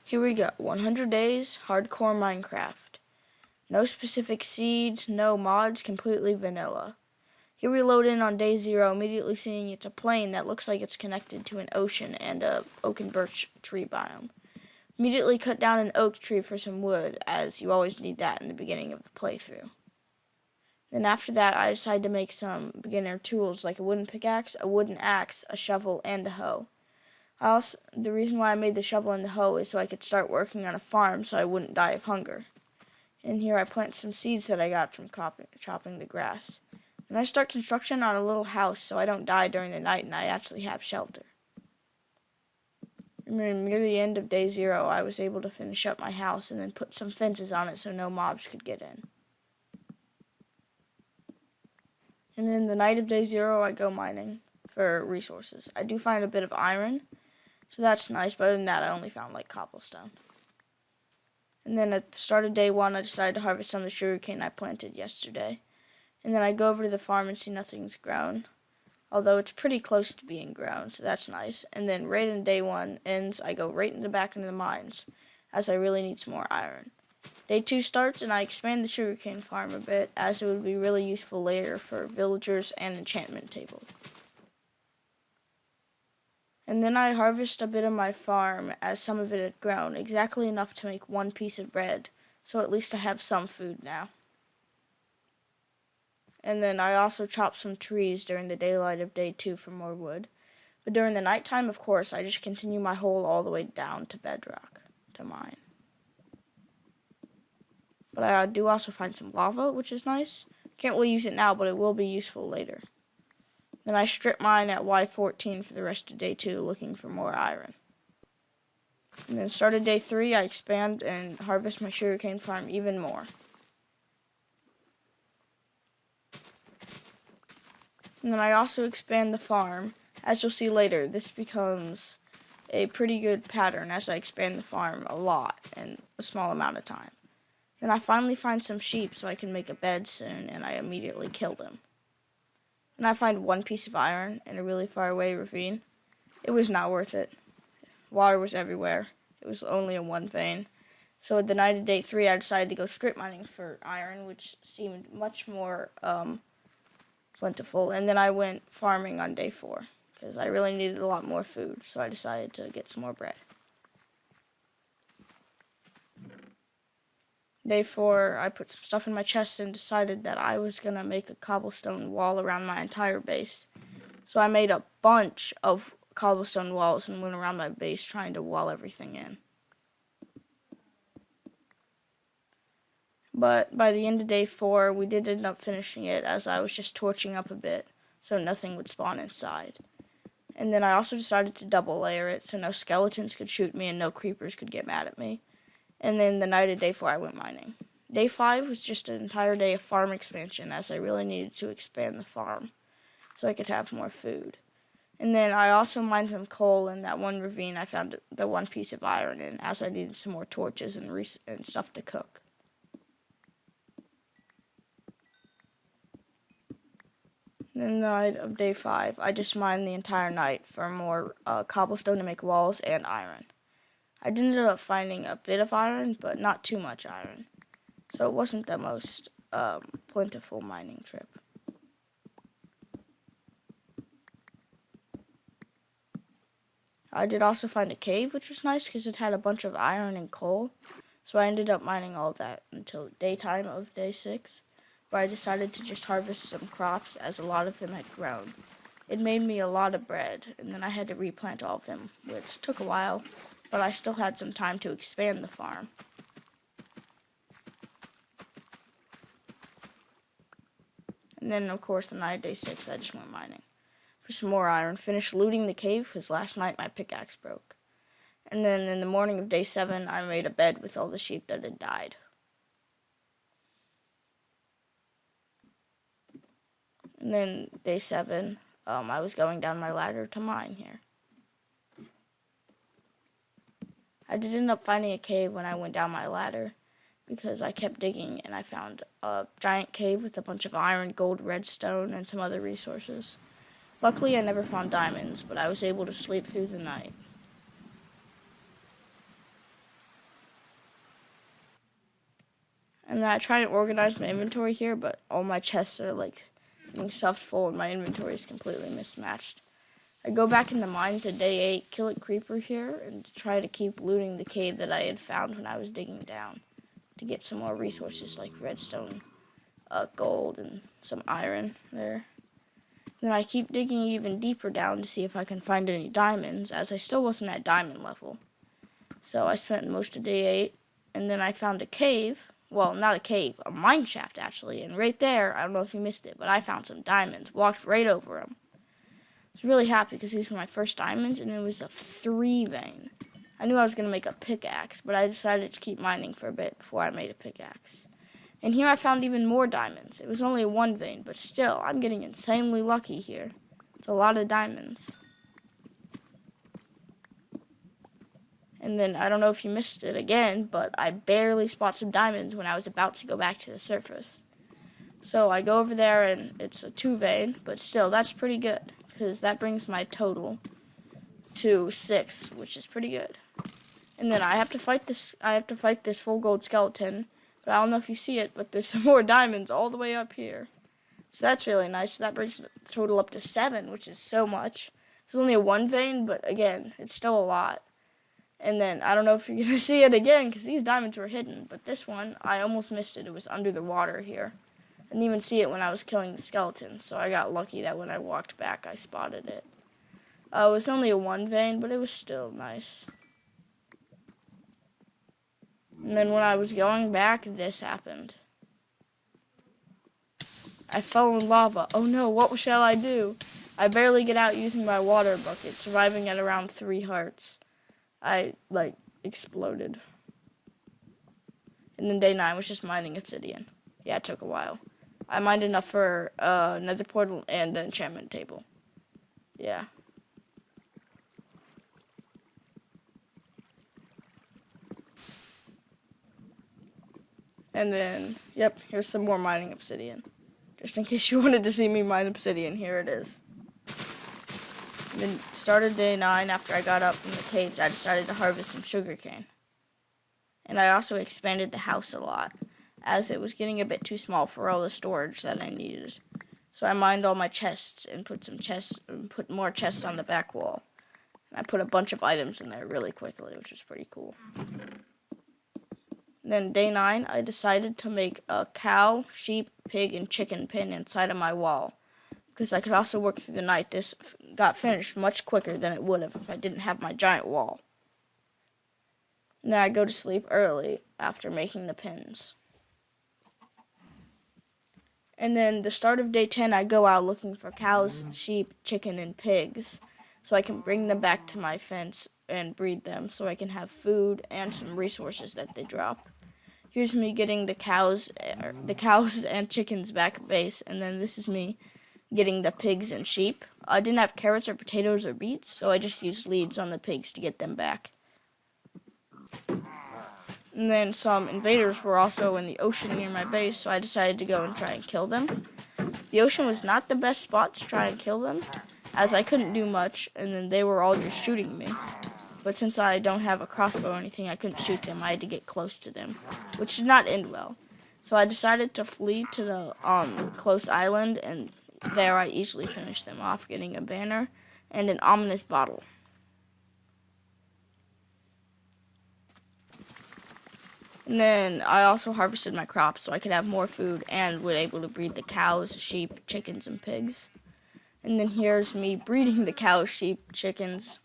Here we go. 100 days, hardcore Minecraft. No specific seed, no mods, completely vanilla. Here we load in on day 0, immediately seeing it's a plain that looks like it's connected to an ocean and a oak and birch tree biome. Immediately cut down an oak tree for some wood, as you always need that in the beginning of the playthrough. Then after that, I decided to make some beginner tools like a wooden pickaxe, a wooden axe, a shovel, and a hoe. The reason why I made the shovel and the hoe is so I could start working on a farm so I wouldn't die of hunger. And here I plant some seeds that I got from chopping the grass. And I start construction on a little house so I don't die during the night and I actually have shelter. And near the end of day 0, I was able to finish up my house and then put some fences on it so no mobs could get in. And then the night of day 0, I go mining for resources. I do find a bit of iron, so that's nice, but other than that, I only found like cobblestone. And then at the start of day 1, I decided to harvest some of the sugarcane I planted yesterday. And then I go over to the farm and see nothing's grown, although it's pretty close to being grown, so that's nice. And then right in day 1 ends, I go right back into the mines, as I really need some more iron. Day 2 starts, and I expand the sugarcane farm a bit, as it would be really useful later for villagers and enchantment table. And then I harvest a bit of my farm, as some of it had grown, exactly enough to make 1 piece of bread, so at least I have some food now. And then I also chop some trees during the daylight of day 2 for more wood. But during the nighttime, of course, I just continue my hole all the way down to bedrock to mine. But I do also find some lava, which is nice. Can't really use it now, but it will be useful later. Then I strip mine at Y14 for the rest of day 2, looking for more iron. And then started day 3, I expand and harvest my sugarcane farm even more. And then I also expand the farm. As you'll see later, this becomes a pretty good pattern as I expand the farm a lot in a small amount of time. Then I finally find some sheep so I can make a bed soon, and I immediately kill them. And I find 1 piece of iron in a really far away ravine. It was not worth it. Water was everywhere. It was only in 1 vein. So at the night of day 3, I decided to go strip mining for iron, which seemed much more plentiful. And then I went farming on day 4, because I really needed a lot more food, so I decided to get some more bread. Day 4, I put some stuff in my chest and decided that I was going to make a cobblestone wall around my entire base. So I made a bunch of cobblestone walls and went around my base trying to wall everything in. But by the end of day 4, we did end up finishing it as I was just torching up a bit so nothing would spawn inside. And then I also decided to double layer it so no skeletons could shoot me and no creepers could get mad at me. And then the night of day 4, I went mining. Day 5 was just an entire day of farm expansion, as I really needed to expand the farm so I could have more food. And then I also mined some coal in that 1 ravine I found the 1 piece of iron in, as I needed some more torches and stuff to cook. And then the night of day 5, I just mined the entire night for more cobblestone to make walls and iron. I ended up finding a bit of iron, but not too much iron. So it wasn't the most plentiful mining trip. I did also find a cave, which was nice because it had a bunch of iron and coal. So I ended up mining all of that until daytime of day 6, where I decided to just harvest some crops as a lot of them had grown. It made me a lot of bread, and then I had to replant all of them, which took a while. But I still had some time to expand the farm. And then, of course, the night of day 6, I just went mining for some more iron. Finished looting the cave, because last night my pickaxe broke. And then in the morning of day 7, I made a bed with all the sheep that had died. And then day 7, I was going down my ladder to mine here. I did end up finding a cave when I went down my ladder because I kept digging and I found a giant cave with a bunch of iron, gold, redstone, and some other resources. Luckily, I never found diamonds, but I was able to sleep through the night. And then I try to organize my inventory here, but all my chests are like being stuffed full and my inventory is completely mismatched. I go back in the mines at day 8, kill a creeper here, and try to keep looting the cave that I had found when I was digging down to get some more resources like redstone, gold, and some iron there. Then I keep digging even deeper down to see if I can find any diamonds, as I still wasn't at diamond level. So I spent most of day 8, and then I found a cave. Well, not a cave, a mine shaft actually. And right there, I don't know if you missed it, but I found some diamonds. Walked right over them. I was really happy because these were my first diamonds, and it was a 3 vein. I knew I was going to make a pickaxe, but I decided to keep mining for a bit before I made a pickaxe. And here I found even more diamonds. It was only a 1 vein, but still, I'm getting insanely lucky here. It's a lot of diamonds. And then, I don't know if you missed it again, but I barely spot some diamonds when I was about to go back to the surface. So I go over there, and it's a 2 vein, but still, that's pretty good, because that brings my total to 6, which is pretty good. And then I have to fight this full gold skeleton, but I don't know if you see it, but there's some more diamonds all the way up here. So that's really nice. So that brings the total up to 7, which is so much. It's only a 1 vein, but again, it's still a lot. And then, I don't know if you're going to see it again, because these diamonds were hidden. But this one, I almost missed it. It was under the water here. I didn't even see it when I was killing the skeleton. So I got lucky that when I walked back, I spotted it. It was only a 1 vein, but it was still nice. And then when I was going back, this happened. I fell in lava. Oh no, what shall I do? I barely get out using my water bucket, surviving at around 3 hearts. I, exploded. And then day 9 was just mining obsidian. Yeah, it took a while. I mined enough for another portal and an enchantment table. Yeah. And then, yep, here's some more mining obsidian. Just in case you wanted to see me mine obsidian, here it is. And then started day 9 after I got up from the caves. I decided to harvest some sugarcane. And I also expanded the house a lot, as it was getting a bit too small for all the storage that I needed. So I mined all my chests and put more chests on the back wall. And I put a bunch of items in there really quickly, which was pretty cool. And then day 9, I decided to make a cow, sheep, pig, and chicken pen inside of my wall, because I could also work through the night. This got finished much quicker than it would have if I didn't have my giant wall. And then I go to sleep early after making the pins. And then the start of day 10, I go out looking for cows, sheep, chicken, and pigs, so I can bring them back to my fence and breed them, so I can have food and some resources that they drop. Here's me getting the cows and chickens back at base, and then this is me getting the pigs and sheep. I didn't have carrots or potatoes or beets, so I just used leads on the pigs to get them back. And then some invaders were also in the ocean near my base, so I decided to go and try and kill them. The ocean was not the best spot to try and kill them, as I couldn't do much, and then they were all just shooting me. But since I don't have a crossbow or anything, I couldn't shoot them. I had to get close to them, which did not end well. So I decided to flee to the close island, and there I easily finished them off, getting a banner and an ominous bottle. And then I also harvested my crops so I could have more food and was able to breed the cows, sheep, chickens, and pigs. And then here's me breeding the cows, sheep, chickens.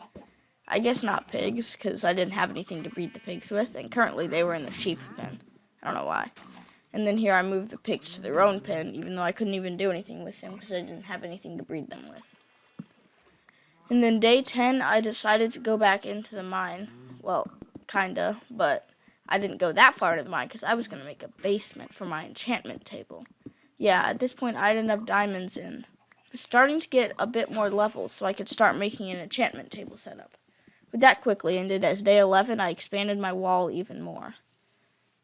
I guess not pigs, because I didn't have anything to breed the pigs with, and currently they were in the sheep pen. I don't know why. And then here I moved the pigs to their own pen, even though I couldn't even do anything with them, because I didn't have anything to breed them with. And then day 10, I decided to go back into the mine. Well, kinda, but I didn't go that far into the mine, because I was going to make a basement for my enchantment table. Yeah, at this point I had enough diamonds in. I was starting to get a bit more level, so I could start making an enchantment table setup. But that quickly ended, as day 11 I expanded my wall even more.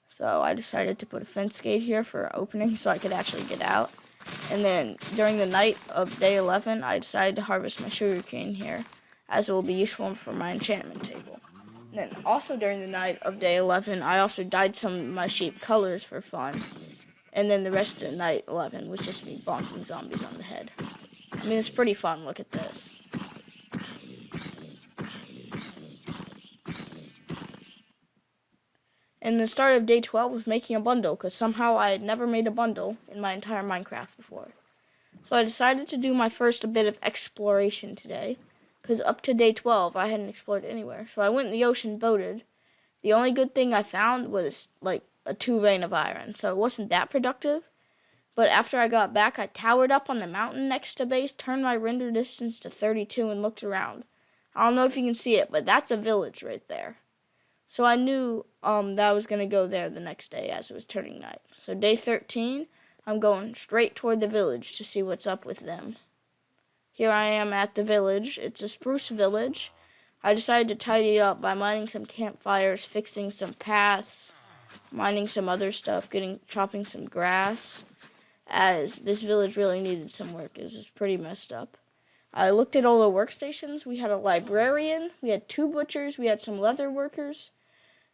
So I decided to put a fence gate here for opening so I could actually get out. And then during the night of day 11, I decided to harvest my sugarcane here, as it will be useful for my enchantment table. And then also during the night of day 11, I also dyed some of my sheep colors for fun. And then the rest of the night 11 was just me bonking zombies on the head. I mean, it's pretty fun. Look at this. And the start of day 12 was making a bundle, because somehow I had never made a bundle in my entire Minecraft before. So I decided to do my first bit of exploration today, because up to day 12 I hadn't explored anywhere. So I went in the ocean, boated. The only good thing I found was like a 2 vein of iron, so it wasn't that productive. But after I got back, I towered up on the mountain next to base, turned my render distance to 32 and looked around. I don't know if you can see it, but that's a village right there. So I knew that I was going to go there the next day as it was turning night. So day 13, I'm going straight toward the village to see what's up with them. Here I am at the village. It's a spruce village. I decided to tidy it up by mining some campfires, fixing some paths, mining some other stuff, chopping some grass, as this village really needed some work. It was pretty messed up. I looked at all the workstations. We had a librarian, we had 2 butchers, we had some leather workers,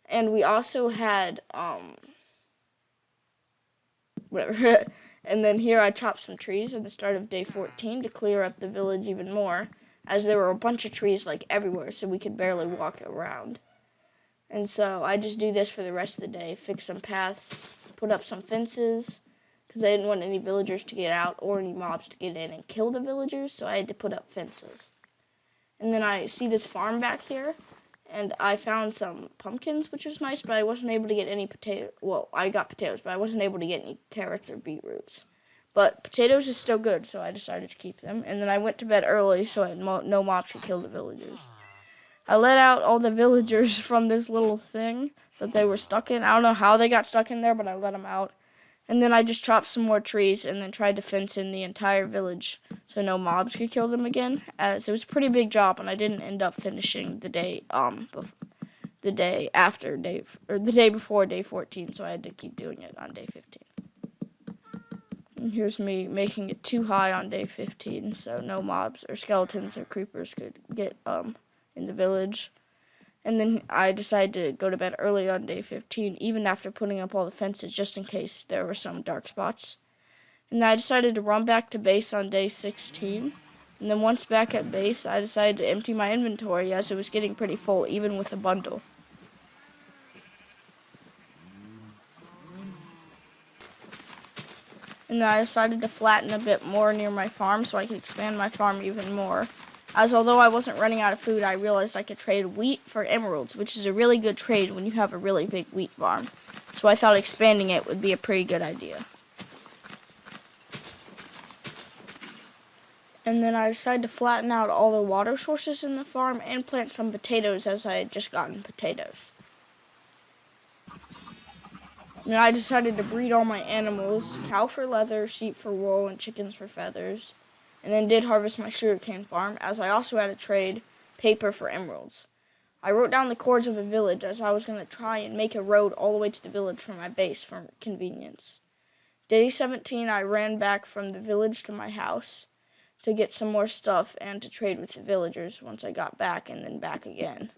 and we also had, whatever. And then here I chopped some trees at the start of day 14 to clear up the village even more, as there were a bunch of trees like everywhere, so we could barely walk around. And so I just do this for the rest of the day, fix some paths, put up some fences, because I didn't want any villagers to get out or any mobs to get in and kill the villagers, so I had to put up fences. And then I see this farm back here, and I found some pumpkins, which was nice, but I wasn't able to get any potatoes. Well, I got potatoes, but I wasn't able to get any carrots or beetroots. But potatoes is still good, so I decided to keep them. And then I went to bed early, so no mobs could kill the villagers. I let out all the villagers from this little thing that they were stuck in. I don't know how they got stuck in there, but I let them out. And then I just chopped some more trees and then tried to fence in the entire village so no mobs could kill them again. As it was a pretty big job, and I didn't end up finishing the day the day before day 14, so I had to keep doing it on day 15. And here's me making it too high on day 15, so no mobs or skeletons or creepers could get in the village. And then I decided to go to bed early on day 15, even after putting up all the fences, just in case there were some dark spots. And I decided to run back to base on day 16. And then once back at base, I decided to empty my inventory as it was getting pretty full, even with a bundle. And then I decided to flatten a bit more near my farm so I could expand my farm even more. As although I wasn't running out of food, I realized I could trade wheat for emeralds, which is a really good trade when you have a really big wheat farm. So I thought expanding it would be a pretty good idea. And then I decided to flatten out all the water sources in the farm and plant some potatoes, as I had just gotten potatoes. And I decided to breed all my animals, cow for leather, sheep for wool, and chickens for feathers. And then did harvest my sugarcane farm, as I also had to trade paper for emeralds. I wrote down the coordinates of a village, as I was going to try and make a road all the way to the village from my base for convenience. Day 17, I ran back from the village to my house to get some more stuff and to trade with the villagers once I got back, and then back again.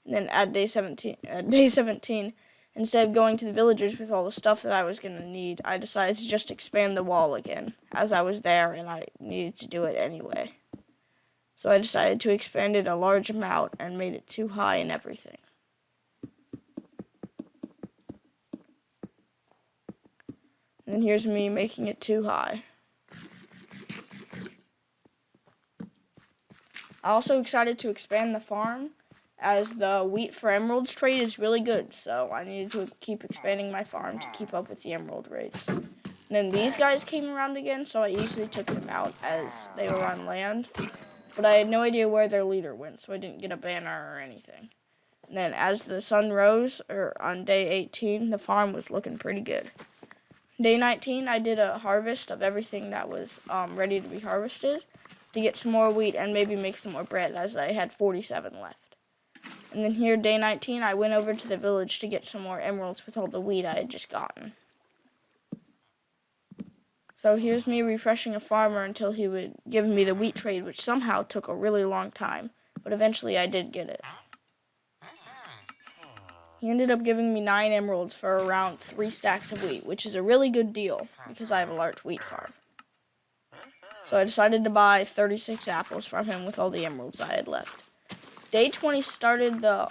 And then at day 17, instead of going to the villagers with all the stuff that I was going to need, I decided to just expand the wall again, as I was there and I needed to do it anyway. So I decided to expand it a large amount and made it too high and everything. And then here's me making it too high. I also decided to expand the farm, as the wheat for emeralds trade is really good, so I needed to keep expanding my farm to keep up with the emerald rates. And then these guys came around again, so I easily took them out as they were on land, but I had no idea where their leader went, so I didn't get a banner or anything. And then as the sun rose, on day 18, the farm was looking pretty good. Day 19, I did a harvest of everything that was ready to be harvested to get some more wheat and maybe make some more bread, as I had 47 left. And then here, day 19, I went over to the village to get some more emeralds with all the wheat I had just gotten. So here's me refreshing a farmer until he would give me the wheat trade, which somehow took a really long time, but eventually I did get it. He ended up giving me 9 emeralds for around 3 stacks of wheat, which is a really good deal because I have a large wheat farm. So I decided to buy 36 apples from him with all the emeralds I had left. Day 20 started the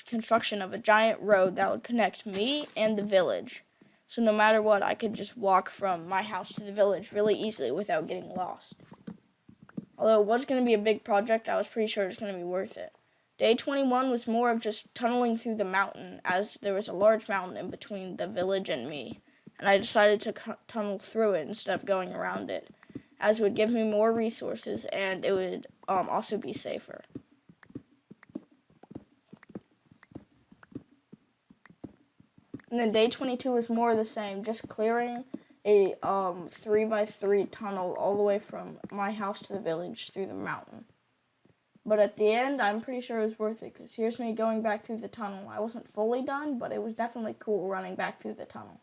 construction of a giant road that would connect me and the village. So no matter what, I could just walk from my house to the village really easily without getting lost. Although it was going to be a big project, I was pretty sure it was going to be worth it. Day 21 was more of just tunneling through the mountain, as there was a large mountain in between the village and me. And I decided to tunnel through it instead of going around it, as it would give me more resources and it would also be safer. And then day 22 was more of the same, just clearing a 3x3 tunnel all the way from my house to the village through the mountain. But at the end, I'm pretty sure it was worth it, because here's me going back through the tunnel. I wasn't fully done, but it was definitely cool running back through the tunnel.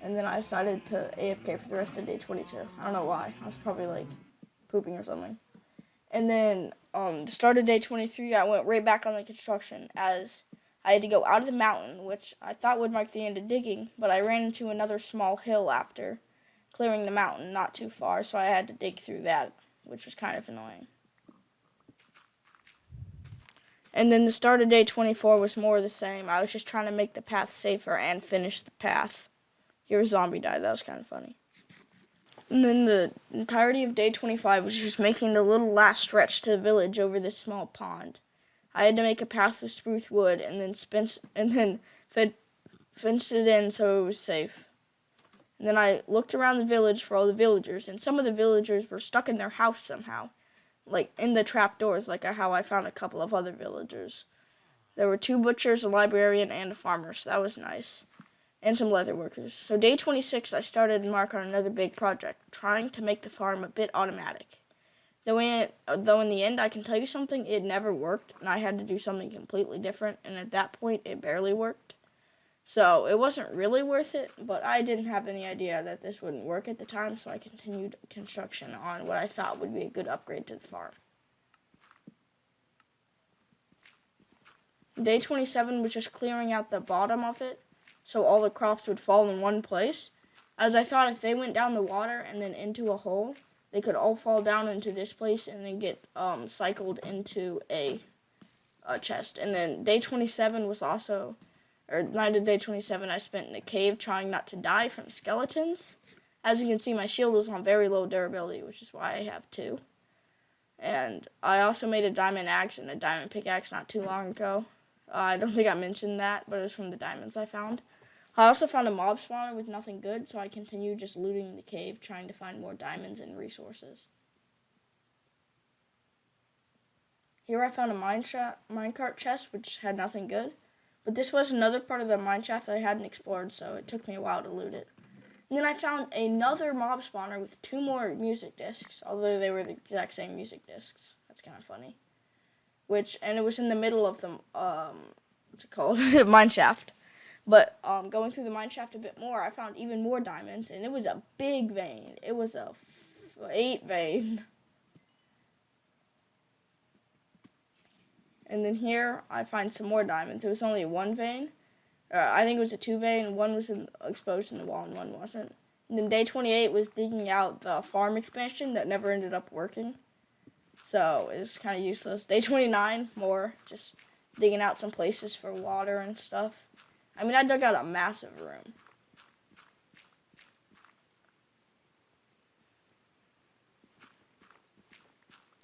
And then I decided to AFK for the rest of day 22. I don't know why. I was probably like pooping or something. And then the start of day 23, I went right back on the construction, as I had to go out of the mountain, which I thought would mark the end of digging, but I ran into another small hill after clearing the mountain not too far, so I had to dig through that, which was kind of annoying. And then the start of day 24 was more of the same. I was just trying to make the path safer and finish the path. Here a zombie died. That was kind of funny. And then the entirety of day 25 was just making the little last stretch to the village over this small pond. I had to make a path with spruce wood and then fenced it in so it was safe. And then I looked around the village for all the villagers, and some of the villagers were stuck in their house somehow, like in the trapdoors, like how I found a couple of other villagers. There were 2 butchers, a librarian, and a farmer, so that was nice. And some leather workers. So day 26, I started to mark on another big project, trying to make the farm a bit automatic. Though in the end, I can tell you something, it never worked, and I had to do something completely different, and at that point, it barely worked. So it wasn't really worth it, but I didn't have any idea that this wouldn't work at the time, so I continued construction on what I thought would be a good upgrade to the farm. Day 27 was just clearing out the bottom of it, so all the crops would fall in one place, as I thought if they went down the water and then into a hole, they could all fall down into this place and then get cycled into a chest. And then day 27 was also... night of day 27, I spent in a cave trying not to die from skeletons. As you can see, my shield was on very low durability, which is why I have 2. And I also made a diamond axe and a diamond pickaxe not too long ago. I don't think I mentioned that, but it was from the diamonds I found. I also found a mob spawner with nothing good, so I continued just looting the cave, trying to find more diamonds and resources. Here I found a minecart chest, which had nothing good. But this was another part of the mineshaft that I hadn't explored, so it took me a while to loot it. And then I found another mob spawner with 2 more music discs, although they were the exact same music discs. That's kind of funny. And it was in the middle of the, what's it called? Mineshaft. But going through the mineshaft a bit more, I found even more diamonds, and it was a big vein. It was a 8 vein. And then here, I find some more diamonds. It was only a 1 vein. I think it was a 2 vein. 1 was exposed in the wall and 1 wasn't. And then day 28 was digging out the farm expansion that never ended up working. So it was kind of useless. Day 29, more just digging out some places for water and stuff. I mean, I dug out a massive room.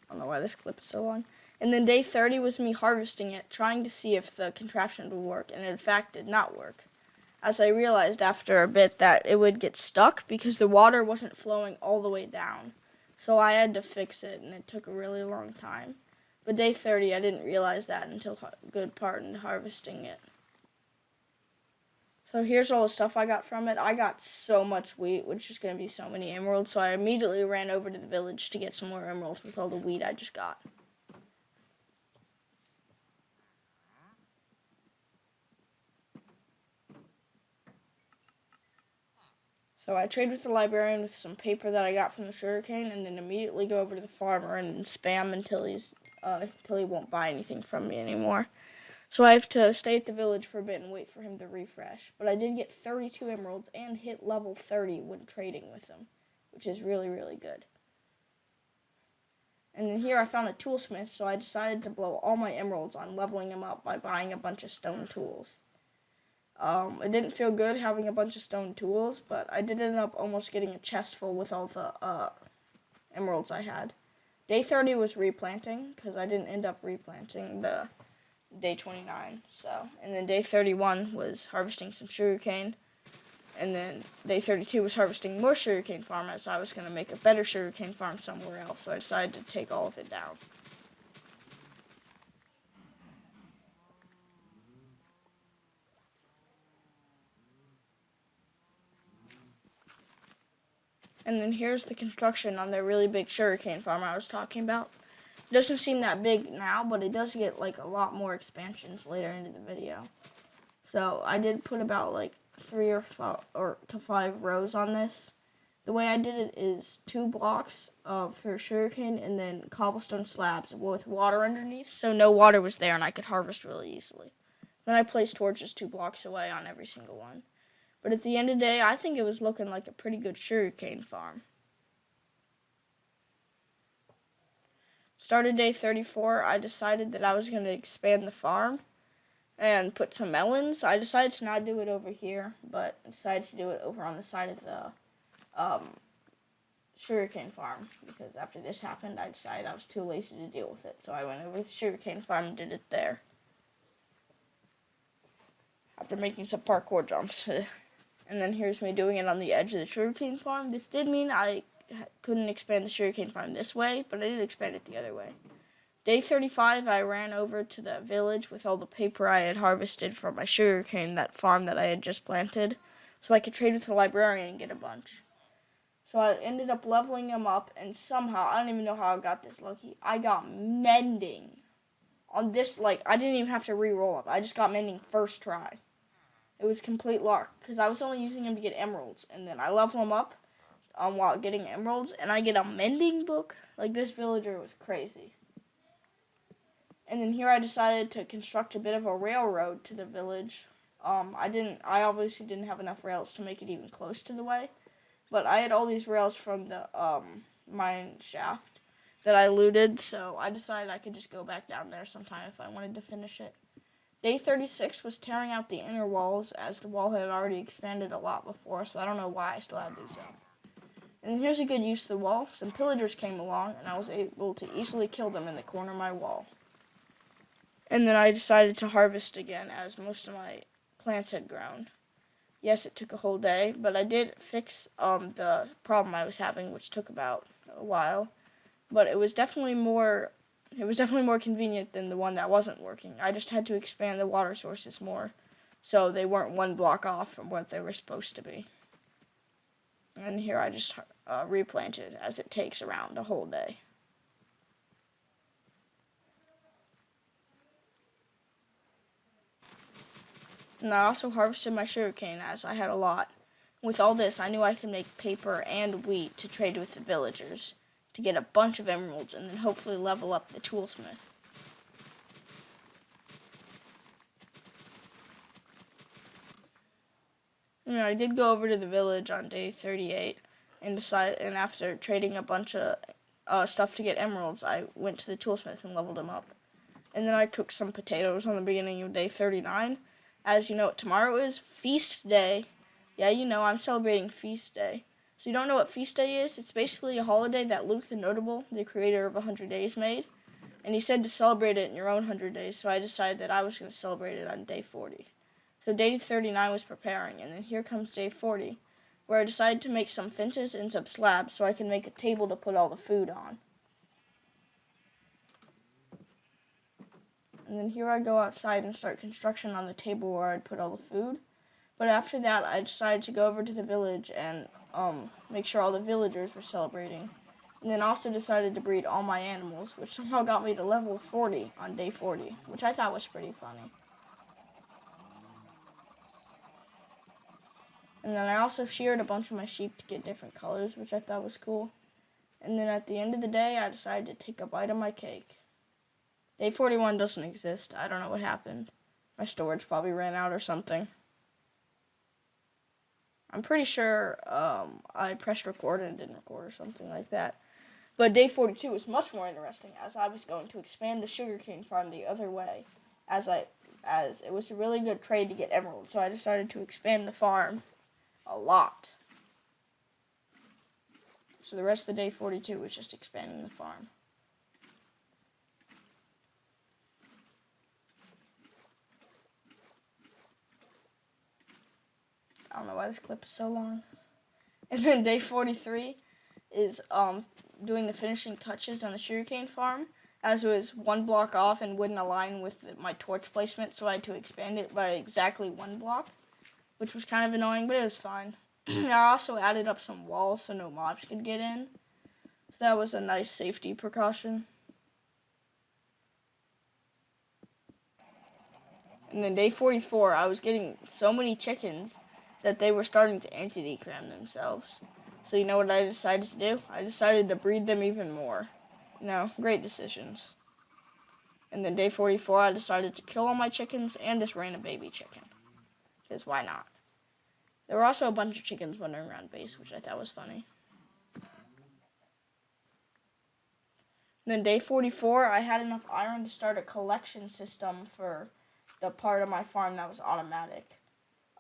I don't know why this clip is so long. And then day 30 was me harvesting it, trying to see if the contraption would work, and it in fact did not work. As I realized after a bit that it would get stuck because the water wasn't flowing all the way down. So I had to fix it, and it took a really long time. But day 30, I didn't realize that until a good part in harvesting it. So here's all the stuff I got from it. I got so much wheat, which is going to be so many emeralds, so I immediately ran over to the village to get some more emeralds with all the wheat I just got. So I trade with the librarian with some paper that I got from the sugarcane, and then immediately go over to the farmer and spam until he's until he won't buy anything from me anymore. So I have to stay at the village for a bit and wait for him to refresh. But I did get 32 emeralds and hit level 30 when trading with him, which is really, really good. And then here I found a toolsmith, so I decided to blow all my emeralds on leveling him up by buying a bunch of stone tools. It didn't feel good having a bunch of stone tools, but I did end up almost getting a chest full with all the emeralds I had. Day 30 was replanting, because I didn't end up replanting the day 29. And then day 31 was harvesting some sugarcane. And then day 32 was harvesting more sugarcane farm, as I was going to make a better sugarcane farm somewhere else. So I decided to take all of it down. And then here's the construction on the really big sugarcane farm I was talking about. It doesn't seem that big now, but it does get like a lot more expansions later into the video. So I did put about like 3 or 5 rows on this. The way I did it is 2 blocks for sugarcane and then cobblestone slabs with water underneath, so no water was there and I could harvest really easily. Then I placed torches 2 blocks away on every single one. But at the end of the day, I think it was looking like a pretty good sugarcane farm. Started day 34, I decided that I was going to expand the farm and put some melons. I decided to not do it over here, but I decided to do it over on the side of the sugarcane farm, because after this happened, I decided I was too lazy to deal with it. So I went over to the sugarcane farm and did it there. After making some parkour jumps. And then here's me doing it on the edge of the sugarcane farm. This did mean I couldn't expand the sugarcane farm this way, but I did expand it the other way. Day 35, I ran over to the village with all the paper I had harvested from my sugarcane, that farm that I had just planted, so I could trade with the librarian and get a bunch. So I ended up leveling him up, and somehow, I don't even know how I got this lucky, I got mending. On this, I didn't even have to re-roll up. I just got mending first try. It was complete luck, because I was only using him to get emeralds, and then I level him up while getting emeralds, and I get a mending book. This villager was crazy. And then here I decided to construct a bit of a railroad to the village. I obviously didn't have enough rails to make it even close to the way, but I had all these rails from the mine shaft that I looted, so I decided I could just go back down there sometime if I wanted to finish it. Day 36 was tearing out the inner walls, as the wall had already expanded a lot before, so I don't know why I still had these up. And here's a good use of the wall. Some pillagers came along, and I was able to easily kill them in the corner of my wall. And then I decided to harvest again, as most of my plants had grown. Yes, it took a whole day, but I did fix the problem I was having, which took about a while. But it was definitely more convenient than the one that wasn't working. I just had to expand the water sources more, so they weren't 1 block off from what they were supposed to be. And here I just replanted, as it takes around a whole day. And I also harvested my sugarcane, as I had a lot. With all this, I knew I could make paper and wheat to trade with the villagers, to get a bunch of emeralds, and then hopefully level up the toolsmith. I did go over to the village on day 38, and after trading a bunch of stuff to get emeralds, I went to the toolsmith and leveled him up. And then I cooked some potatoes on the beginning of day 39. As you know what tomorrow is? Feast day. Yeah, you know, I'm celebrating Feast Day. So you don't know what Feast Day is? It's basically a holiday that Luke the Notable, the creator of 100 Days, made. And he said to celebrate it in your own 100 days, so I decided that I was going to celebrate it on day 40. So day 39 was preparing, and then here comes day 40, where I decided to make some fences and some slabs so I can make a table to put all the food on. And then here I go outside and start construction on the table where I'd put all the food. But after that, I decided to go over to the village and make sure all the villagers were celebrating. And then also decided to breed all my animals, which somehow got me to level 40 on day 40, which I thought was pretty funny. And then I also sheared a bunch of my sheep to get different colors, which I thought was cool. And then at the end of the day, I decided to take a bite of my cake. Day 41 doesn't exist. I don't know what happened. My storage probably ran out or something. I'm pretty sure I pressed record and it didn't record or something like that. But day 42 was much more interesting, as I was going to expand the sugarcane farm the other way, as it was a really good trade to get emeralds, so I decided to expand the farm a lot. So the rest of the day 42 was just expanding the farm. I don't know why this clip is so long. And then day 43 is doing the finishing touches on the sugarcane farm, as it was one block off and wouldn't align with my torch placement, so I had to expand it by exactly one block, which was kind of annoying, but it was fine. I also added up some walls so no mobs could get in, so that was a nice safety precaution. And then day 44, I was getting so many chickens that they were starting to anti-decram themselves. So you know what I decided to do? I decided to breed them even more. Great decisions. And then day 44, I decided to kill all my chickens and just ran a baby chicken. Because why not? There were also a bunch of chickens wandering around base, which I thought was funny. And then day 44, I had enough iron to start a collection system for the part of my farm that was automatic.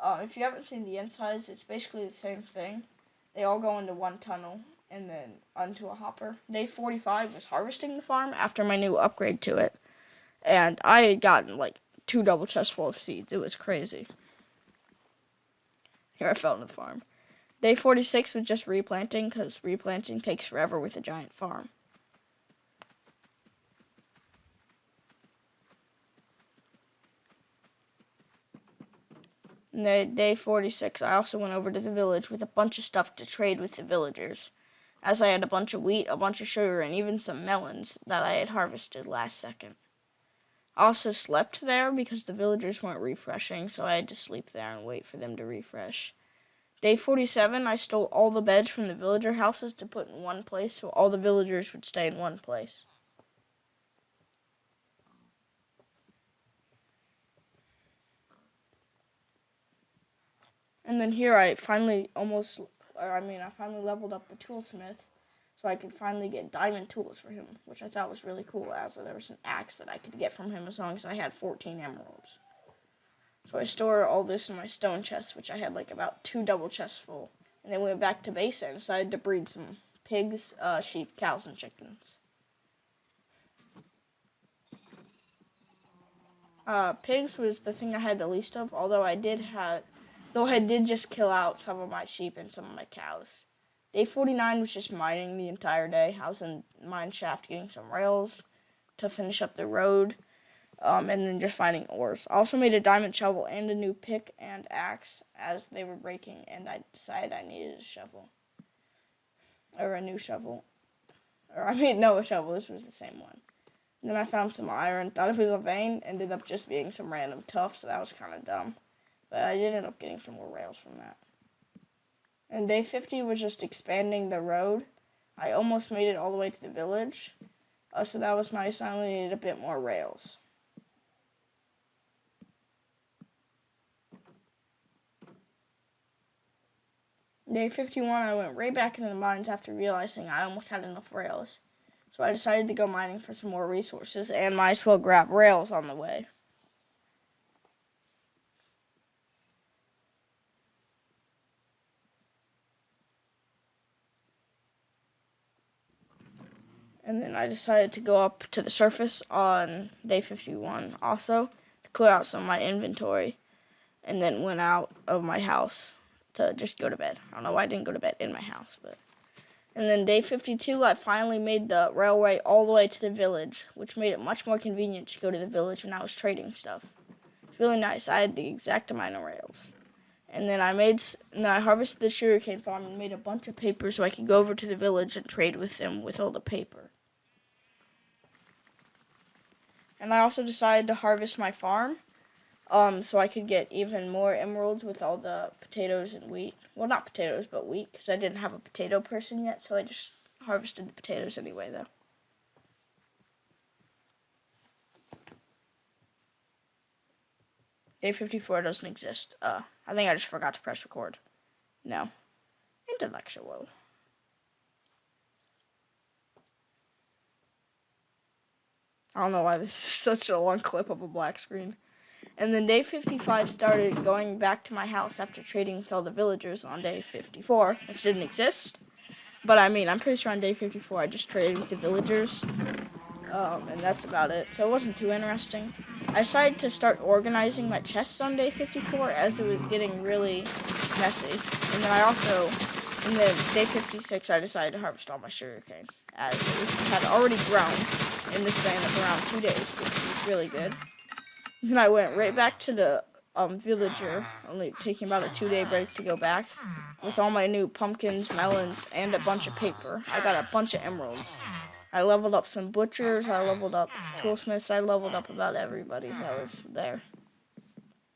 If you haven't seen the insides, it's basically the same thing. They all go into one tunnel and then onto a hopper. Day 45 was harvesting the farm after my new upgrade to it. And I had gotten like 2 double chests full of seeds. It was crazy. Here I fell in the farm. Day 46 was just replanting, because replanting takes forever with a giant farm. And then day 46, I also went over to the village with a bunch of stuff to trade with the villagers, as I had a bunch of wheat, a bunch of sugar, and even some melons that I had harvested last second. I also slept there because the villagers weren't refreshing, so I had to sleep there and wait for them to refresh. Day 47, I stole all the beds from the villager houses to put in one place, so all the villagers would stay in one place. And then here I finally leveled up the toolsmith, so I could finally get diamond tools for him, which I thought was really cool, as there was an axe that I could get from him as long as I had 14 emeralds. So I stored all this in my stone chest, which I had like about 2 double chests full. And then went back to base and decided to breed some pigs, sheep, cows, and chickens. Pigs was the thing I had the least of, although I did just kill out some of my sheep and some of my cows. Day 49 was just mining the entire day. I was in mine shaft getting some rails to finish up the road, and then just finding ores. I also made a diamond shovel and a new pick and axe as they were breaking, and I decided I needed a shovel. Or a new shovel. A shovel. This was the same one. And then I found some iron, thought it was a vein, ended up just being some random tuff, so that was kind of dumb. But I did end up getting some more rails from that. And day 50 was just expanding the road. I almost made it all the way to the village, so that was nice. I only needed a bit more rails. Day 51, I went right back into the mines after realizing I almost had enough rails. So I decided to go mining for some more resources, and might as well grab rails on the way. And then I decided to go up to the surface on day 51 also to clear out some of my inventory, and then went out of my house to just go to bed. I don't know why I didn't go to bed in my house, but... And then day 52, I finally made the railway all the way to the village, which made it much more convenient to go to the village when I was trading stuff. It's really nice. I had the exact amount of rails. And then I harvested the sugarcane farm and made a bunch of paper so I could go over to the village and trade with them with all the paper. And I also decided to harvest my farm, so I could get even more emeralds with all the potatoes and wheat. Well, not potatoes, but wheat, because I didn't have a potato person yet, so I just harvested the potatoes anyway, though. Day 54 doesn't exist. I think I just forgot to press record. No. Intellectual. I don't know why this is such a long clip of a black screen. And then day 55 started going back to my house after trading with all the villagers on day 54, which didn't exist. But I mean, I'm pretty sure on day 54 I just traded with the villagers. And that's about it. So it wasn't too interesting. I decided to start organizing my chests on day 54 as it was getting really messy. And then I also, in the day 56, I decided to harvest all my sugarcane, as it had already grown in the span of around 2 days, which was really good. Then I went right back to the villager, only taking about a 2-day break to go back, with all my new pumpkins, melons, and a bunch of paper. I got a bunch of emeralds. I leveled up some butchers, I leveled up toolsmiths, I leveled up about everybody that was there.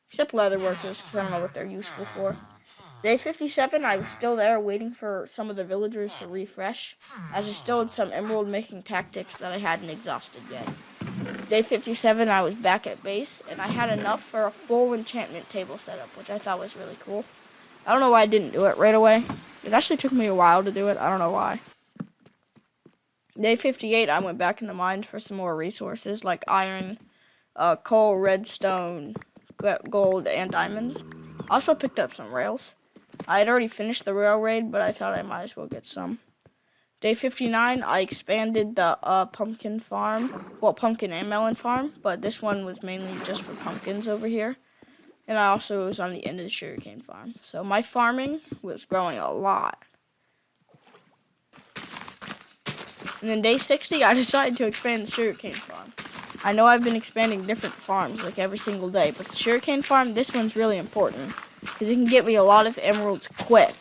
Except leather workers, because I don't know what they're useful for. Day 57, I was still there waiting for some of the villagers to refresh, as I still had some emerald making tactics that I hadn't exhausted yet. Day 57, I was back at base, and I had enough for a full enchantment table setup, which I thought was really cool. I don't know why I didn't do it right away. It actually took me a while to do it, I don't know why. Day 58, I went back in the mines for some more resources, like iron, coal, redstone, gold, and diamonds. Also picked up some rails. I had already finished the rail raid, but I thought I might as well get some. Day 59, I expanded the pumpkin farm, well, pumpkin and melon farm, but this one was mainly just for pumpkins over here. And I also was on the end of the sugarcane farm. So my farming was growing a lot. And then day 60, I decided to expand the sugarcane farm. I know I've been expanding different farms like every single day, but the sugarcane farm, this one's really important because it can get me a lot of emeralds quick.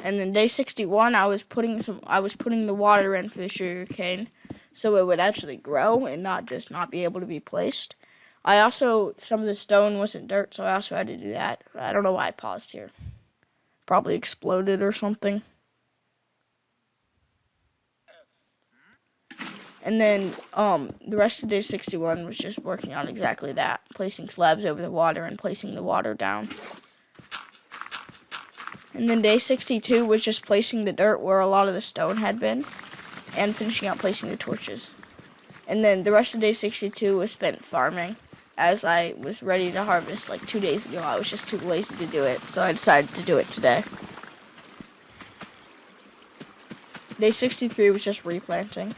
And then day 61, I was putting the water in for the sugarcane so it would actually grow and not just not be able to be placed. Some of the stone wasn't dirt, so I also had to do that. I don't know why I paused here. Probably exploded or something. And then the rest of day 61 was just working on exactly that, placing slabs over the water and placing the water down. And then day 62 was just placing the dirt where a lot of the stone had been and finishing out placing the torches. And then the rest of day 62 was spent farming, as I was ready to harvest like 2 days ago. I was just too lazy to do it, so I decided to do it today. Day 63 was just replanting.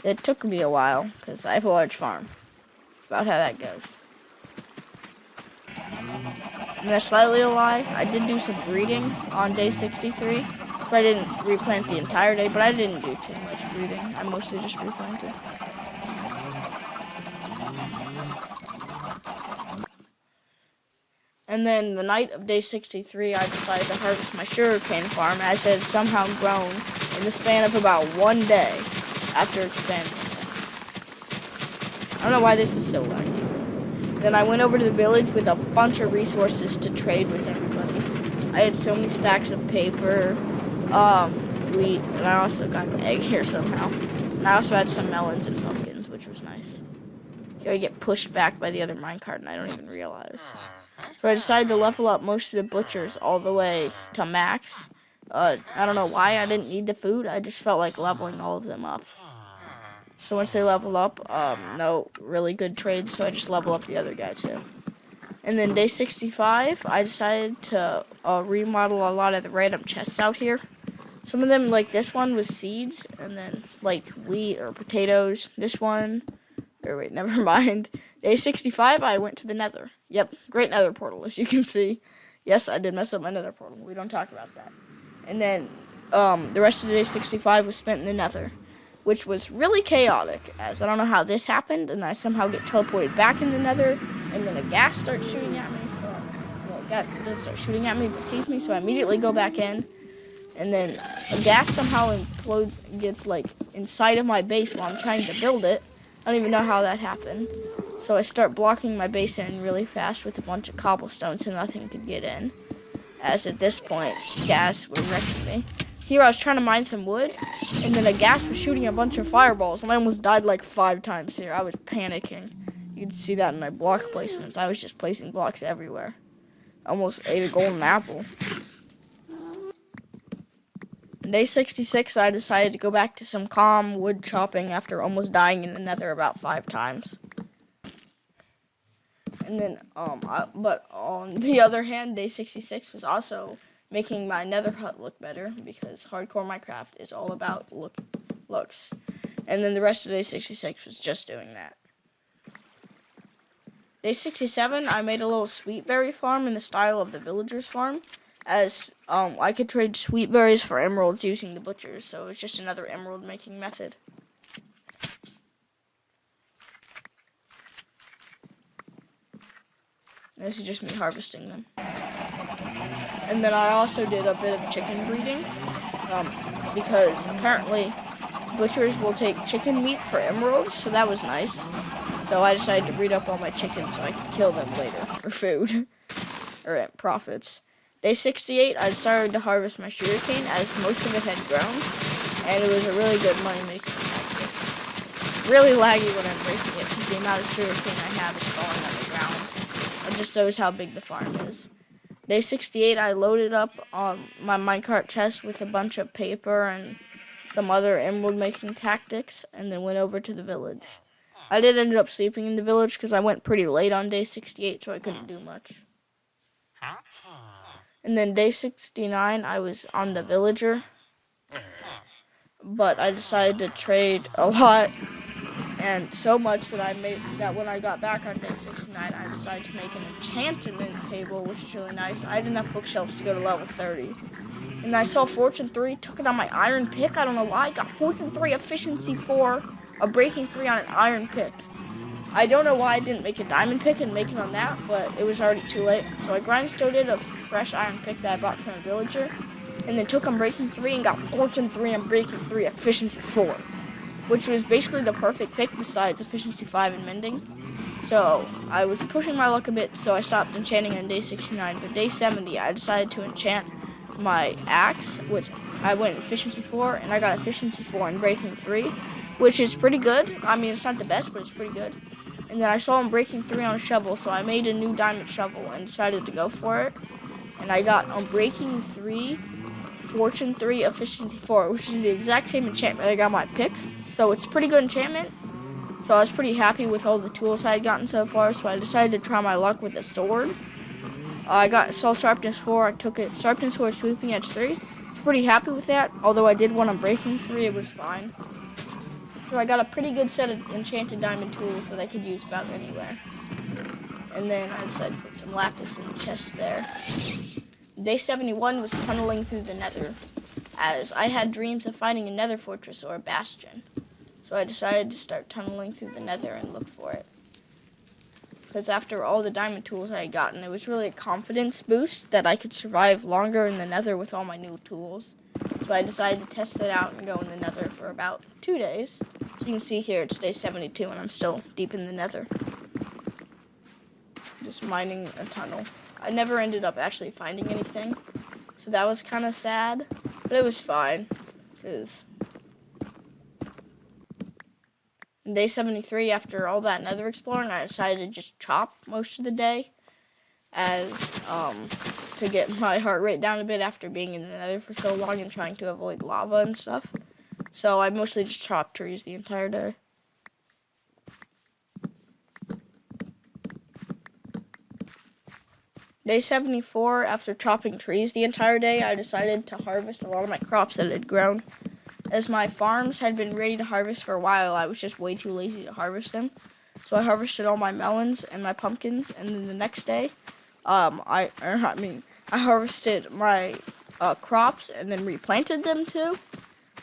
It took me a while, because I have a large farm. That's about how that goes. And that's slightly a lie. I did do some breeding on day 63. So I didn't replant the entire day, but I didn't do too much breeding. I mostly just replanted. And then the night of day 63, I decided to harvest my sugarcane farm, as it had somehow grown in the span of about 1 day after expanding it. I don't know why this is so laggy. Then I went over to the village with a bunch of resources to trade with everybody. I had so many stacks of paper, wheat, and I also got an egg here somehow. And I also had some melons and pumpkins, which was nice. Here I get pushed back by the other minecart, and I don't even realize. So I decided to level up most of the butchers all the way to max. I don't know why I didn't need the food. I just felt like leveling all of them up. So once they level up, no really good trade, so I just level up the other guy too. And then day 65, I decided to remodel a lot of the random chests out here. Some of them, like this one, was seeds, and then like wheat or potatoes. This one, or wait, never mind. Day 65, I went to the nether. Yep, great nether portal, as you can see. Yes, I did mess up my nether portal. We don't talk about that. And then the rest of day 65 was spent in the nether, which was really chaotic, as I don't know how this happened, and I somehow get teleported back in the nether, and then a gas starts shooting at me, gas doesn't start shooting at me, but sees me, so I immediately go back in, and then a gas somehow implodes, gets, like, inside of my base while I'm trying to build it. I don't even know how that happened. So I start blocking my base in really fast with a bunch of cobblestone so nothing could get in, as at this point, gas was wrecking me. here I was trying to mine some wood, and then a ghast was shooting a bunch of fireballs, and I almost died like 5 times here. I was panicking. You can see that in my block placements. I was just placing blocks everywhere. Almost ate a golden apple. Day 66, I decided to go back to some calm wood chopping after almost dying in the nether about 5 times. And then, but on the other hand, day 66 was also making my nether hut look better, because hardcore Minecraft is all about looks. And then the rest of day 66 was just doing that. Day 67, I made a little sweet berry farm in the style of the villager's farm, as I could trade sweet berries for emeralds using the butchers, so it's just another emerald making method. This is just me harvesting them. And then I also did a bit of chicken breeding, because apparently butchers will take chicken meat for emeralds, so that was nice. So I decided to breed up all my chickens so I could kill them later for food or profits. Day 68, I decided to harvest my sugarcane as most of it had grown, and it was a really good money-making tactic. It's really laggy when I'm breaking it because the amount of sugarcane I have is falling on the ground. It just shows how big the farm is. Day 68, I loaded up my minecart chest with a bunch of paper and some other emerald-making tactics, and then went over to the village. I did end up sleeping in the village because I went pretty late on day 68, so I couldn't do much. And then day 69, I was on the villager, but I decided to trade a lot, and so much that when I got back on day 69, I decided to make an enchantment table, which is really nice. I had enough bookshelves to go to level 30. And I saw Fortune 3, took it on my iron pick. I don't know why. I got Fortune 3, Efficiency 4, a Breaking 3 on an iron pick. I don't know why I didn't make a diamond pick and make it on that, but it was already too late. So I grindstoneed a fresh iron pick that I bought from a villager, and then took on Breaking 3 and got Fortune 3 and Breaking 3, Efficiency 4, which was basically the perfect pick besides Efficiency 5 and Mending. So I was pushing my luck a bit, so I stopped enchanting on day 69. But day 70, I decided to enchant my axe, which I went Efficiency 4, and I got Efficiency 4 and Breaking 3, which is pretty good. I mean, it's not the best, but it's pretty good. And then I saw him Breaking 3 on a shovel, so I made a new diamond shovel and decided to go for it. And I got on Breaking 3, Fortune 3, Efficiency 4, which is the exact same enchantment I got my pick. So it's a pretty good enchantment. So I was pretty happy with all the tools I had gotten so far, so I decided to try my luck with a sword. I got Soul Sharpness 4, I took it, Sharpness 4, Sweeping Edge 3. Pretty happy with that, although I did one on Breaking 3, it was fine. So I got a pretty good set of enchanted diamond tools that I could use about anywhere. And then I decided to put some lapis in the chest there. Day 71 was tunneling through the nether, as I had dreams of finding a nether fortress or a bastion. So I decided to start tunneling through the nether and look for it. Because after all the diamond tools I had gotten, it was really a confidence boost that I could survive longer in the nether with all my new tools. So I decided to test it out and go in the nether for about 2 days. So you can see here it's day 72 and I'm still deep in the nether. Just mining a tunnel. I never ended up actually finding anything. So that was kind of sad. But it was fine. Because in day 73, after all that nether exploring, I decided to just chop most of the day. To get my heart rate down a bit after being in the nether for so long and trying to avoid lava and stuff. So I mostly just chopped trees the entire day. Day 74, after chopping trees the entire day, I decided to harvest a lot of my crops that had grown. As my farms had been ready to harvest for a while, I was just way too lazy to harvest them. So I harvested all my melons and my pumpkins, and then the next day, I harvested my crops and then replanted them too.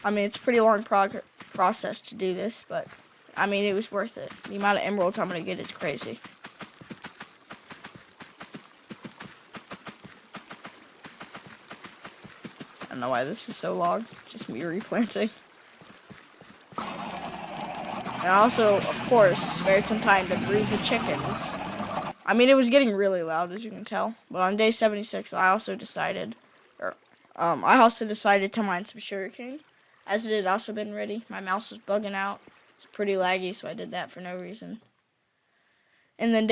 I mean, it's a pretty long process to do this, but I mean, it was worth it. The amount of emeralds I'm going to get is crazy. I don't know why this is so long, just me replanting. And I also, of course, spared some time to breed the chickens. I mean, it was getting really loud, as you can tell. But on day 76, I also decided, I also decided to mine some sugarcane, as it had also been ready. My mouse was bugging out. It's pretty laggy, so I did that for no reason. And then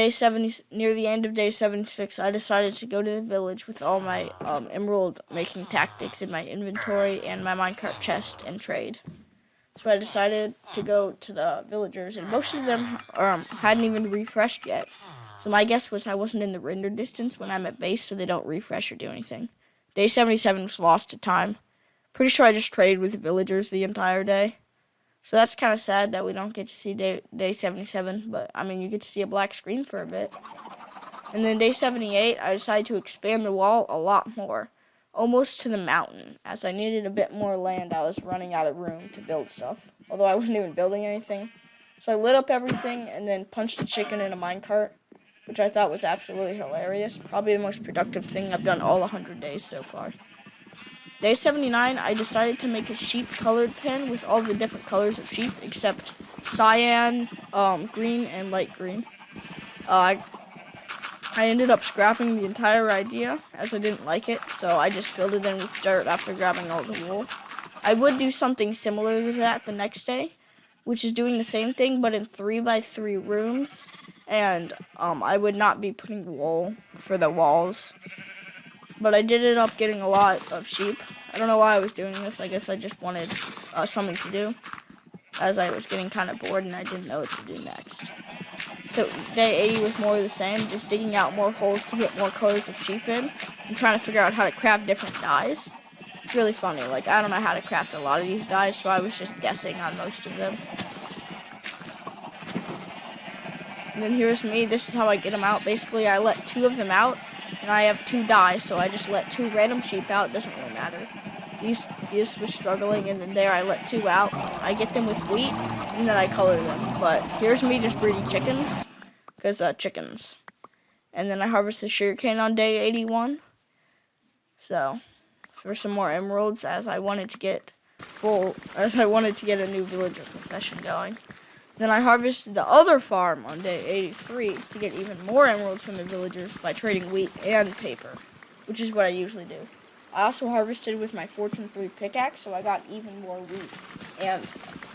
near the end of day 76, I decided to go to the village with all my emerald making tactics in my inventory and my minecart chest and trade. So I decided to go to the villagers, and most of them hadn't even refreshed yet. So my guess was I wasn't in the render distance when I'm at base, so they don't refresh or do anything. Day 77 was lost to time. Pretty sure I just traded with the villagers the entire day. So that's kind of sad that we don't get to see day 77, but I mean, you get to see a black screen for a bit. And then day 78, I decided to expand the wall a lot more, almost to the mountain. As I needed a bit more land, I was running out of room to build stuff, although I wasn't even building anything. So I lit up everything and then punched a chicken in a minecart, which I thought was absolutely hilarious. Probably the most productive thing I've done all 100 days so far. Day 79, I decided to make a sheep-colored pen with all the different colors of sheep, except cyan, green, and light green. I ended up scrapping the entire idea, as I didn't like it, so I just filled it in with dirt after grabbing all the wool. I would do something similar to that the next day, which is doing the same thing, but in 3x3 rooms, and I would not be putting wool for the walls. But I did end up getting a lot of sheep. I don't know why I was doing this. I guess I just wanted something to do, as I was getting kind of bored and I didn't know what to do next. So day 80 was more of the same, just digging out more holes to get more colors of sheep in, and trying to figure out how to craft different dyes. It's really funny. Like, I don't know how to craft a lot of these dyes, so I was just guessing on most of them. And then here's me. This is how I get them out. Basically, I let 2 of them out. And I have 2 dyes, so I just let 2 random sheep out. It doesn't really matter. These was struggling, and then there I let 2 out. I get them with wheat, and then I color them. But here's me just breeding chickens, because chickens. And then I harvested sugarcane on day 81. So, for some more emeralds, as I wanted to get a new villager profession going. Then I harvested the other farm on day 83 to get even more emeralds from the villagers by trading wheat and paper, which is what I usually do. I also harvested with my Fortune 3 pickaxe, so I got even more wheat. And,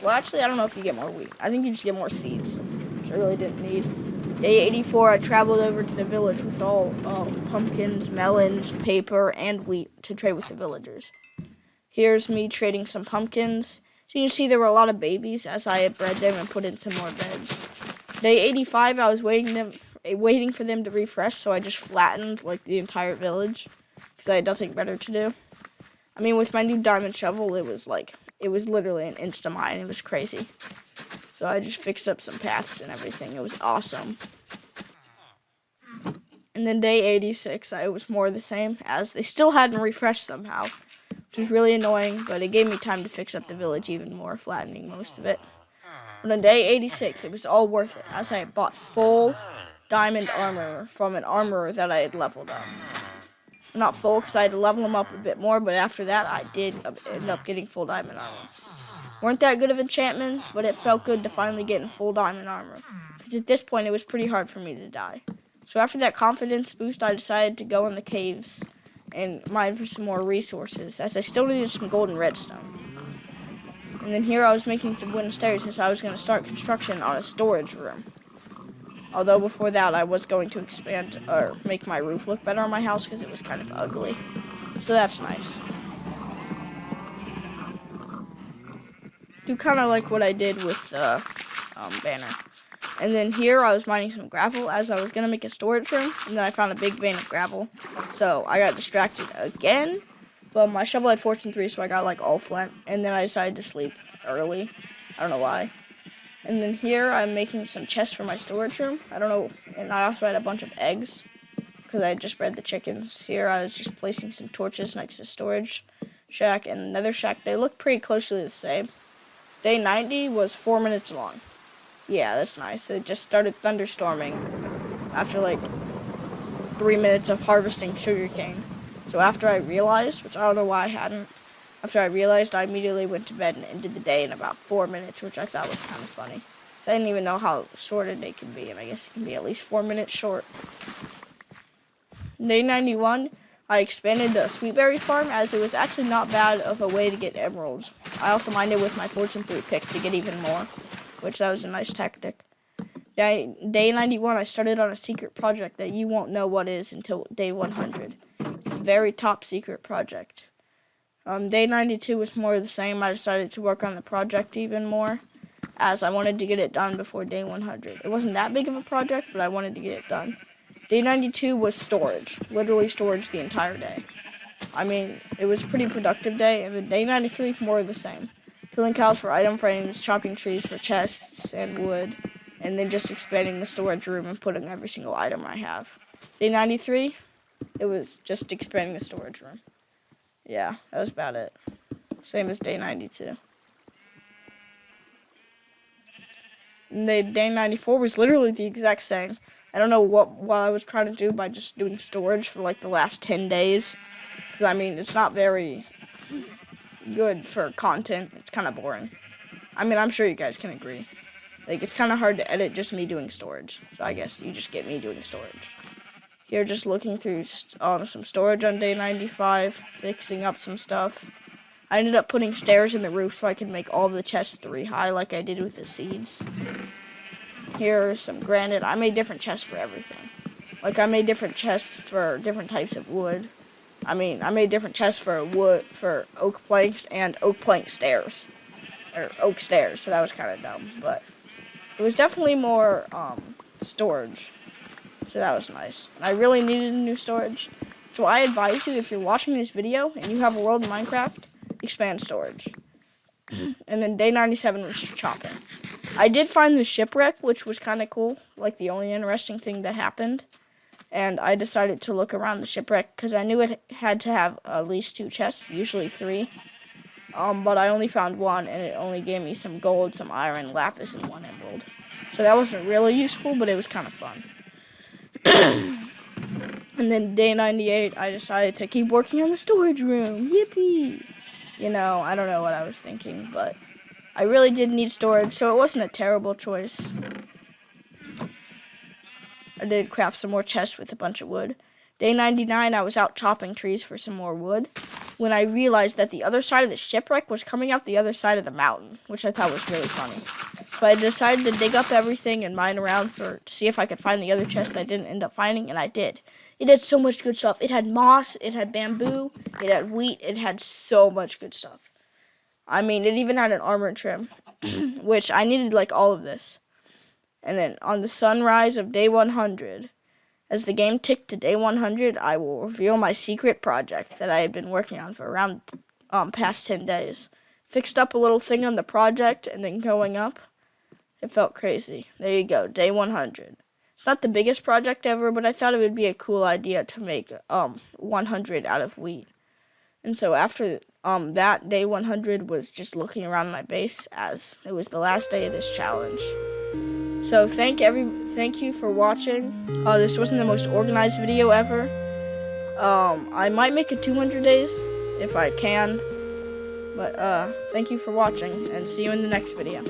well, actually, I don't know if you get more wheat. I think you just get more seeds, which I really didn't need. Day 84, I traveled over to the village with all pumpkins, melons, paper, and wheat to trade with the villagers. Here's me trading some pumpkins. So you can see there were a lot of babies as I had bred them and put in some more beds. Day 85, I was waiting for them to refresh, so I just flattened like the entire village because I had nothing better to do. I mean, with my new diamond shovel, it was literally an insta-mine. It was crazy. So I just fixed up some paths and everything. It was awesome. And then day 86, it was more of the same, as they still hadn't refreshed somehow, which was really annoying, but it gave me time to fix up the village even more, flattening most of it. But on day 86, it was all worth it, as I had bought full diamond armor from an armorer that I had leveled up. Not full, because I had to level them up a bit more, but after that, I did end up getting full diamond armor. Weren't that good of enchantments, but it felt good to finally get in full diamond armor, because at this point, it was pretty hard for me to die. So after that confidence boost, I decided to go in the caves and mine for some more resources, as I still needed some gold and redstone. And then here I was making some wooden stairs, as I was going to start construction on a storage room. Although before that, I was going to expand or make my roof look better on my house because it was kind of ugly. So that's nice. Do kind of like what I did with the banner. And then here I was mining some gravel as I was going to make a storage room, and then I found a big vein of gravel. So I got distracted again, but my shovel had Fortune 3, so I got like all flint, and then I decided to sleep early. I don't know why. And then here I'm making some chests for my storage room. I don't know, and I also had a bunch of eggs because I had just bred the chickens. Here I was just placing some torches next to storage shack and the nether shack. They look pretty closely the same. Day 90 was 4 minutes long. Yeah, that's nice. It just started thunderstorming after like 3 minutes of harvesting sugarcane. So after I realized, which I don't know why I hadn't, after I realized, I immediately went to bed and ended the day in about 4 minutes, which I thought was kind of funny. So I didn't even know how short a day can be, and I guess it can be at least 4 minutes short. Day 91, I expanded the sweetberry farm as it was actually not bad of a way to get emeralds. I also mined it with my Fortune 3 pick to get even more, which that was a nice tactic. Day 91, I started on a secret project that you won't know what is until day 100. It's a very top secret project. Day 92 was more of the same. I decided to work on the project even more, as I wanted to get it done before day 100. It wasn't that big of a project, but I wanted to get it done. Day 92 was storage, literally storage the entire day. I mean, it was a pretty productive day, and then day 93, more of the same. Filling cows for item frames, chopping trees for chests and wood, and then just expanding the storage room and putting every single item I have. Day 93, it was just expanding the storage room. Yeah, that was about it. Same as day 92. And day 94 was literally the exact same. I don't know what I was trying to do by just doing storage for like the last 10 days. Because, I mean, it's not very good for content. It's kind of boring. I mean, I'm sure you guys can agree. Like, it's kind of hard to edit just me doing storage. So I guess you just get me doing storage. Here, just looking through some storage on day 95, fixing up some stuff. I ended up putting stairs in the roof so I could make all the chests 3 high like I did with the seeds. Here are some granite. I made different chests for everything. Like, I made different chests for different types of wood. I made different chests for oak planks and oak plank stairs. Or oak stairs, so that was kind of dumb. But it was definitely more storage. So that was nice. And I really needed a new storage. So I advise you, if you're watching this video and you have a world in Minecraft, expand storage. And then day 97 was just chopping. I did find the shipwreck, which was kind of cool. Like, the only interesting thing that happened. And I decided to look around the shipwreck because I knew it had to have at least 2 chests, usually 3. But I only found 1, and it only gave me some gold, some iron, lapis, and 1 emerald. So that wasn't really useful, but it was kind of fun. And then day 98, I decided to keep working on the storage room. Yippee! You know, I don't know what I was thinking, but I really did need storage, so it wasn't a terrible choice. I did craft some more chests with a bunch of wood. Day 99, I was out chopping trees for some more wood when I realized that the other side of the shipwreck was coming out the other side of the mountain, which I thought was really funny. So I decided to dig up everything and mine around to see if I could find the other chest that I didn't end up finding, and I did. It had so much good stuff. It had moss, it had bamboo, it had wheat, it had so much good stuff. I mean, it even had an armor trim, which I needed like all of this. And then on the sunrise of day 100, as the game ticked to day 100, I will reveal my secret project that I had been working on for around past 10 days. Fixed up a little thing on the project, and then going up, it felt crazy. There you go, day 100. It's not the biggest project ever, but I thought it would be a cool idea to make 100 out of wheat. And so after that, day 100 was just looking around my base, as it was the last day of this challenge. So thank you for watching. This wasn't the most organized video ever. I might make it 200 days if I can. But thank you for watching, and see you in the next video.